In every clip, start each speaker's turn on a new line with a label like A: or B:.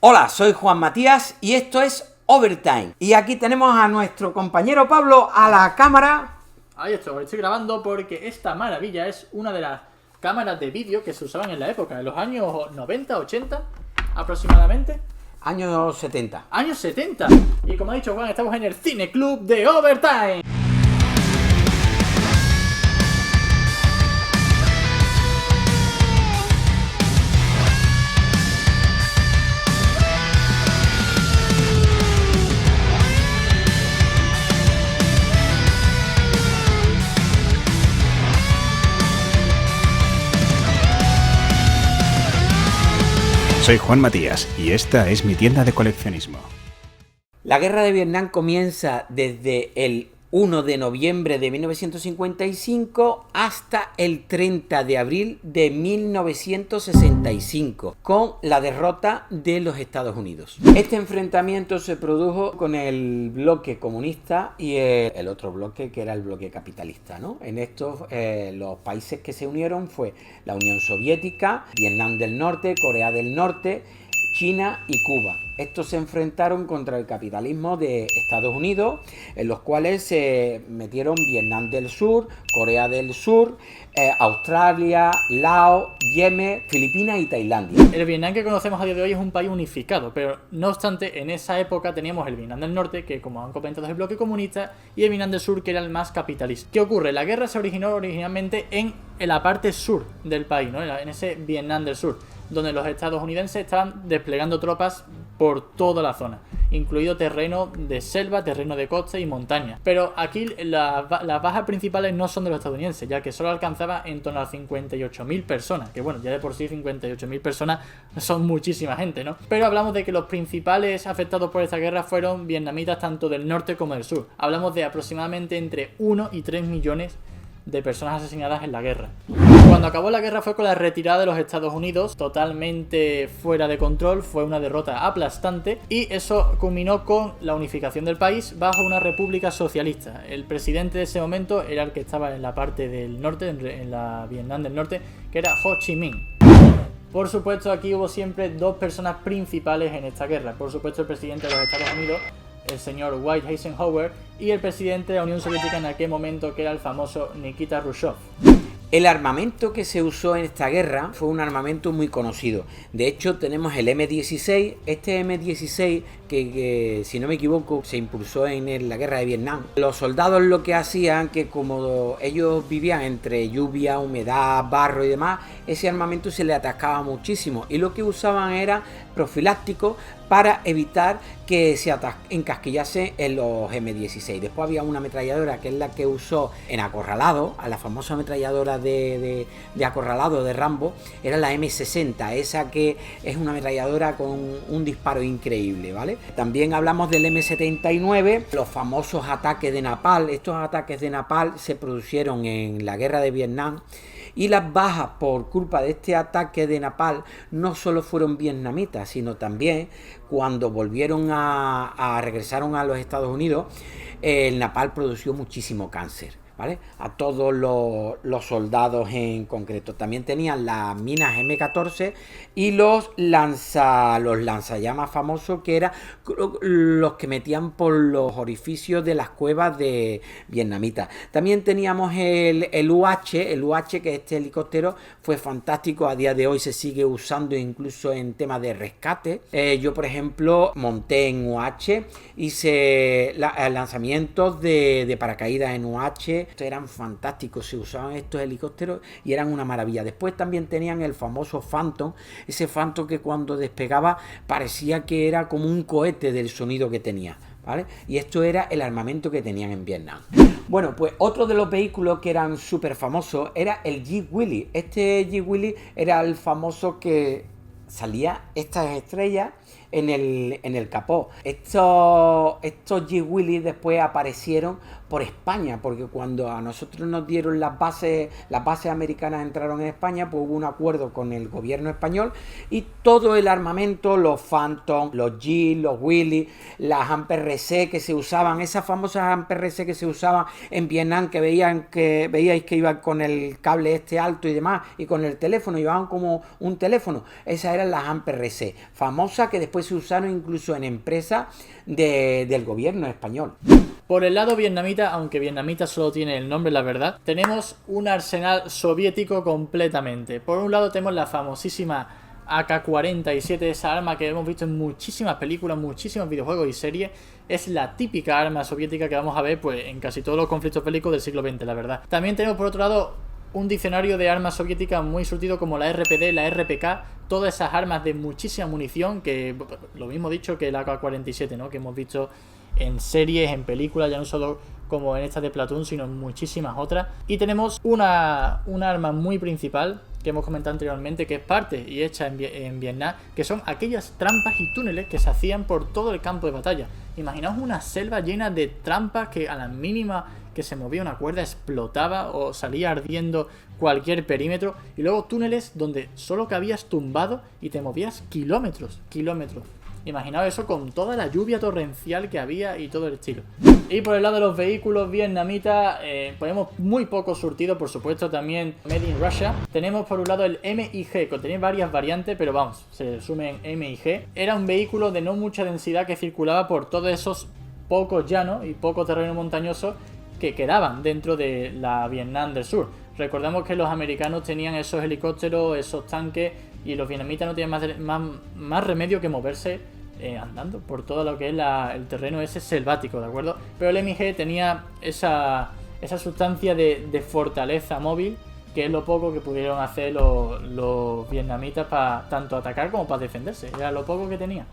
A: Hola, soy Juan Matías y esto es Overtime. Y aquí tenemos a nuestro compañero Pablo a la cámara.
B: Ahí estoy grabando porque esta maravilla es una de las cámaras de vídeo que se usaban en la época, en los años 90, 80 aproximadamente.
A: Años 70.
B: Años 70. Y como ha dicho Juan, estamos en el Cine Club de Overtime.
C: Soy Juan Matías y esta es mi tienda de coleccionismo.
A: La guerra de Vietnam comienza desde el 1 de noviembre de 1955 hasta el 30 de abril de 1965, con la derrota de los Estados Unidos. Este enfrentamiento se produjo con el bloque comunista y el otro bloque, que era el bloque capitalista, ¿no? En estos, los países que se unieron fue la Unión Soviética, Vietnam del Norte, Corea del Norte, China y Cuba. Estos se enfrentaron contra el capitalismo de Estados Unidos, en los cuales se metieron Vietnam del Sur, Corea del Sur, Australia, Laos, Yemen, Filipinas y Tailandia.
B: El Vietnam que conocemos a día de hoy es un país unificado, pero no obstante, en esa época teníamos el Vietnam del Norte, que como han comentado es el bloque comunista, y el Vietnam del Sur, que era el más capitalista. ¿Qué ocurre? La guerra se originó originalmente en la parte sur del país, ¿no? En ese Vietnam del Sur, donde los estadounidenses estaban desplegando tropas por toda la zona, incluido terreno de selva, terreno de costa y montaña. Pero aquí las bajas principales no son de los estadounidenses, ya que solo alcanzaba en torno a 58.000 personas, que bueno, ya de por sí 58.000 personas son muchísima gente, ¿no? Pero hablamos de que los principales afectados por esta guerra fueron vietnamitas tanto del norte como del sur. Hablamos de aproximadamente entre 1 y 3 millones de personas asesinadas en la guerra. Cuando acabó la guerra fue con la retirada de los Estados Unidos, totalmente fuera de control, fue una derrota aplastante y eso culminó con la unificación del país bajo una república socialista. El presidente de ese momento era el que estaba en la parte del norte, en la Vietnam del Norte, que era Ho Chi Minh. Por supuesto, aquí hubo siempre dos personas principales en esta guerra. Por supuesto, el presidente de los Estados Unidos, el señor Dwight Eisenhower, y el presidente de la Unión Soviética en aquel momento, que era el famoso Nikita Khrushchev.
A: El armamento que se usó en esta guerra fue un armamento muy conocido. De hecho, tenemos el M16. Este M16, que si no me equivoco, se impulsó en la guerra de Vietnam. Los soldados lo que hacían, que como ellos vivían entre lluvia, humedad, barro y demás, ese armamento se le atascaba muchísimo. Y lo que usaban era profilácticos para evitar que se encasquillase en los M16. Después había una ametralladora que es la que usó en Acorralado, a la famosa ametralladora de Acorralado de Rambo, era la M60, esa que es una ametralladora con un disparo increíble, ¿vale? También hablamos del M79, los famosos ataques de napalm. Estos ataques de napalm se produjeron en la guerra de Vietnam. Y las bajas por culpa de este ataque de napalm no solo fueron vietnamitas, sino también cuando volvieron regresaron a los Estados Unidos, el napalm produjo muchísimo cáncer, ¿vale? A todos los soldados en concreto. También tenían las minas M14 y los lanzallamas famosos, que eran los que metían por los orificios de las cuevas de vietnamitas. También teníamos el UH, que este helicóptero fue fantástico. A día de hoy se sigue usando incluso en temas de rescate. Yo, por ejemplo, monté en UH, hice lanzamientos de paracaídas en UH. Eran fantásticos, se usaban estos helicópteros y eran una maravilla. Después también tenían el famoso Phantom, ese Phantom que cuando despegaba parecía que era como un cohete del sonido que tenía, ¿vale? Y esto era el armamento que tenían en Vietnam. Bueno, pues otro de los vehículos que eran súper famosos era el Jeep Willys. Este Jeep Willys era el famoso que salía estas estrellas en el capó. Estos Jeep Willys después aparecieron por España, porque cuando a nosotros nos dieron las bases americanas entraron en España, pues hubo un acuerdo con el gobierno español y todo el armamento, los Phantom, los Jeep, los Willys, las AMP-RC que se usaban, esas famosas AMP-RC que se usaban en Vietnam, que veíais que iban con el cable este alto y demás, y con el teléfono, llevaban como un teléfono. Esas eran las AMPRC, famosas, que después se usaron incluso en empresas del gobierno español.
B: Por el lado vietnamita, aunque vietnamita solo tiene el nombre, la verdad, tenemos un arsenal soviético completamente. Por un lado tenemos la famosísima AK-47, esa arma que hemos visto en muchísimas películas, muchísimos videojuegos y series. Es la típica arma soviética que vamos a ver pues en casi todos los conflictos bélicos del siglo XX, la verdad. También tenemos por otro lado un diccionario de armas soviéticas muy surtido, como la RPD, la RPK, todas esas armas de muchísima munición, que lo mismo dicho que la AK-47, ¿no? Que hemos visto en series, en películas, ya no solo como en esta de Platoon, sino en muchísimas otras. Y tenemos una arma muy principal que hemos comentado anteriormente, que es parte y hecha en Vietnam, que son aquellas trampas y túneles que se hacían por todo el campo de batalla. Imaginaos una selva llena de trampas que a la mínima que se movía una cuerda explotaba o salía ardiendo cualquier perímetro, y luego túneles donde solo cabías tumbado y te movías kilómetros. Imaginaos eso con toda la lluvia torrencial que había y todo el estilo. Y por el lado de los vehículos vietnamitas, ponemos muy poco surtido, por supuesto, también Made in Russia. Tenemos por un lado el MiG, que tenía varias variantes, pero vamos, se resume en MiG. Era un vehículo de no mucha densidad que circulaba por todos esos pocos llanos y poco terreno montañoso que quedaban dentro de la Vietnam del Sur. Recordamos que los americanos tenían esos helicópteros, esos tanques, y los vietnamitas no tenían más remedio que moverse andando por todo lo que es el terreno ese selvático, ¿de acuerdo? Pero el MiG tenía esa sustancia de fortaleza móvil, que es lo poco que pudieron hacer los vietnamitas para tanto atacar como para defenderse. Era lo poco que tenía.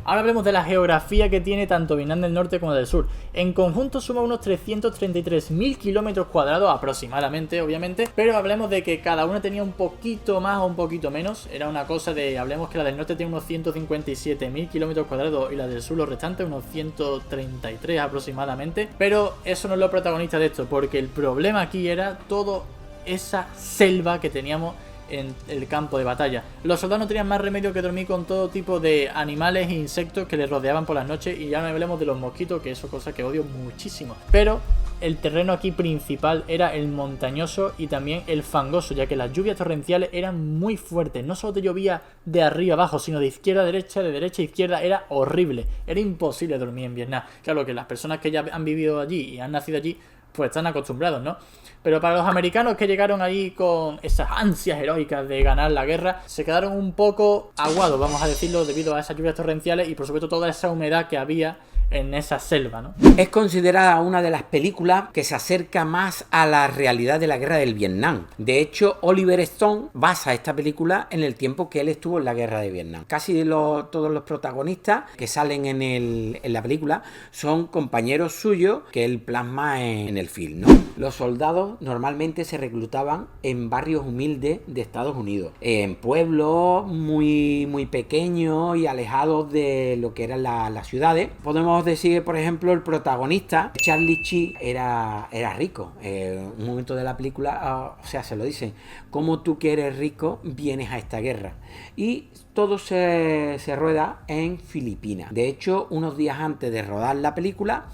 B: Ahora hablemos de la geografía que tiene tanto Vietnam del Norte como del Sur. En conjunto suma unos 333.000 kilómetros cuadrados aproximadamente, obviamente, pero hablemos de que cada una tenía un poquito más o un poquito menos. Era una cosa de, hablemos que la del norte tiene unos 157.000 kilómetros cuadrados y la del sur, los restantes, unos 133 aproximadamente. Pero eso no es lo protagonista de esto, porque el problema aquí era toda esa selva que teníamos en el campo de batalla. Los soldados no tenían más remedio que dormir con todo tipo de animales e insectos que les rodeaban por las noches, y ya no hablemos de los mosquitos, que eso es cosa que odio muchísimo. Pero el terreno aquí principal era el montañoso y también el fangoso, ya que las lluvias torrenciales eran muy fuertes. No solo te llovía de arriba abajo, sino de izquierda a derecha, de derecha a izquierda. Era horrible, era imposible dormir en Vietnam. Claro que las personas que ya han vivido allí y han nacido allí pues están acostumbrados, ¿no? Pero para los americanos que llegaron ahí con esas ansias heroicas de ganar la guerra, se quedaron un poco aguados, vamos a decirlo, debido a esas lluvias torrenciales y por supuesto toda esa humedad que había en esa selva, ¿no?
A: Es considerada una de las películas que se acerca más a la realidad de la guerra del Vietnam. De hecho, Oliver Stone basa esta película en el tiempo que él estuvo en la guerra de Vietnam. Casi todos los protagonistas que salen en la película son compañeros suyos que él plasma en el film, ¿no? Los soldados normalmente se reclutaban en barrios humildes de Estados Unidos, en pueblos muy, muy pequeños y alejados de lo que eran las ciudades. Podemos decir que, por ejemplo, el protagonista, Charlie Sheen, era rico. Un momento de la película, o sea, se lo dicen: como tú que eres rico, vienes a esta guerra. Y todo se rueda en Filipinas. De hecho, unos días antes de rodar la película,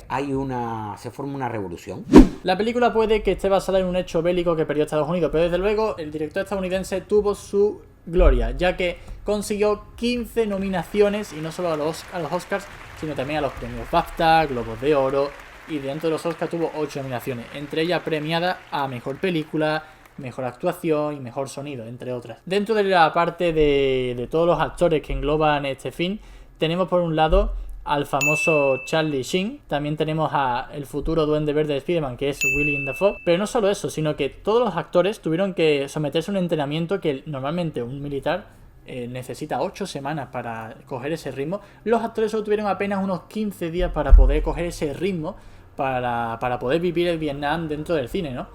A: se forma una revolución.
B: La película puede que esté basada en un hecho bélico que perdió Estados Unidos, pero desde luego el director estadounidense tuvo su gloria, ya que consiguió 15 nominaciones, y no solo a los Oscars, sino también a los premios BAFTA, Globos de Oro, y dentro de los Oscars tuvo 8 nominaciones, entre ellas premiada a Mejor Película, Mejor Actuación y Mejor Sonido, entre otras. Dentro de la parte de todos los actores que engloban este film, tenemos por un lado al famoso Charlie Sheen, también tenemos a el futuro Duende Verde de Spider-Man, que es Willem Dafoe, pero no solo eso, sino que todos los actores tuvieron que someterse a un entrenamiento que normalmente un militar necesita 8 semanas para coger ese ritmo. Los actores solo tuvieron apenas unos 15 días para poder coger ese ritmo, para poder vivir el Vietnam dentro del cine, ¿no?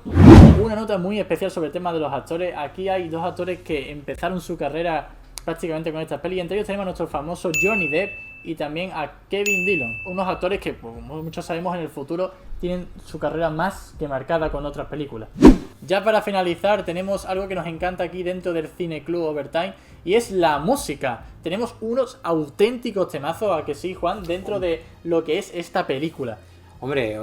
B: Una nota muy especial sobre el tema de los actores. Aquí hay dos actores que empezaron su carrera prácticamente con esta peli, y entre ellos tenemos a nuestro famoso Johnny Depp y también a Kevin Dillon, unos actores que, como muchos sabemos, en el futuro tienen su carrera más que marcada con otras películas. Ya para finalizar, tenemos algo que nos encanta aquí dentro del Cine Club Overtime, y es la música. Tenemos unos auténticos temazos, ¿a que sí, Juan?, dentro de lo que es esta película.
A: Hombre,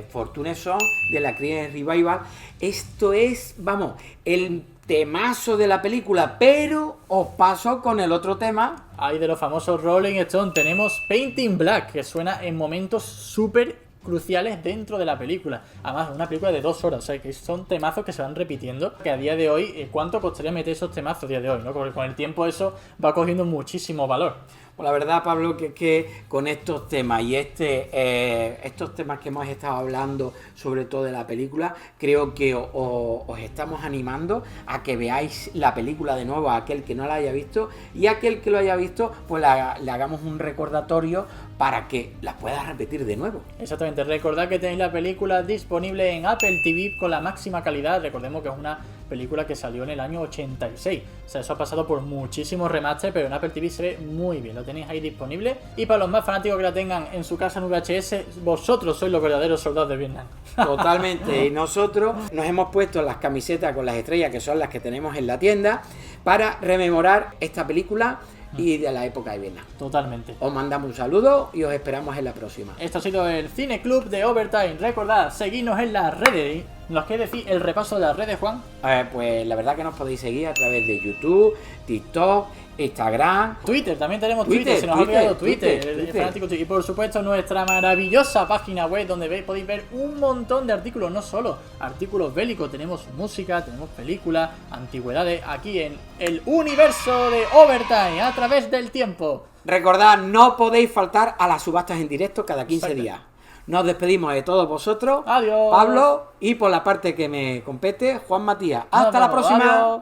A: Fortune Song de la Creed Revival. Esto es, vamos, el temazo de la película, pero os paso con el otro tema.
B: Ahí de los famosos Rolling Stone tenemos Painting Black, que suena en momentos súper cruciales dentro de la película. Además, una película de 2 horas, o sea, que son temazos que se van repitiendo, que a día de hoy, ¿cuánto costaría meter esos temazos a día de hoy? ¿No? Porque con el tiempo eso va cogiendo muchísimo valor.
A: Pues la verdad, Pablo, que con estos temas y estos temas que hemos estado hablando, sobre todo de la película, creo que os estamos animando a que veáis la película de nuevo a aquel que no la haya visto, y a aquel que lo haya visto, pues le hagamos un recordatorio para que la pueda repetir de nuevo.
B: Exactamente, recordad que tenéis la película disponible en Apple TV con la máxima calidad. Recordemos que es una película que salió en el año 86, o sea, eso ha pasado por muchísimos remasters, pero en Apple TV se ve muy bien, lo tenéis ahí disponible. Y para los más fanáticos que la tengan en su casa en VHS, vosotros sois los verdaderos soldados de Vietnam.
A: Totalmente, y nosotros nos hemos puesto las camisetas con las estrellas, que son las que tenemos en la tienda, para rememorar esta película y de la época de Vietnam.
B: Totalmente.
A: Os mandamos un saludo y os esperamos en la próxima.
B: Esto ha sido el Cine Club de Overtime. Recordad, seguidnos en las redes. ¿Nos quieres decir el repaso de las redes, Juan?
A: Pues la verdad que nos podéis seguir a través de YouTube, TikTok, Instagram,
B: Twitter, también tenemos Twitter, se nos ha olvidado Twitter. Fanático Twitter. Y por supuesto nuestra maravillosa página web donde podéis ver un montón de artículos, no solo artículos bélicos, tenemos música, tenemos películas, antigüedades, aquí en el universo de Overtime, a través del tiempo.
A: Recordad, no podéis faltar a las subastas en directo cada 15 días. Nos despedimos de todos vosotros.
B: Adiós.
A: Pablo, y por la parte que me compete, Juan Matías. Hasta la próxima.
B: Adiós.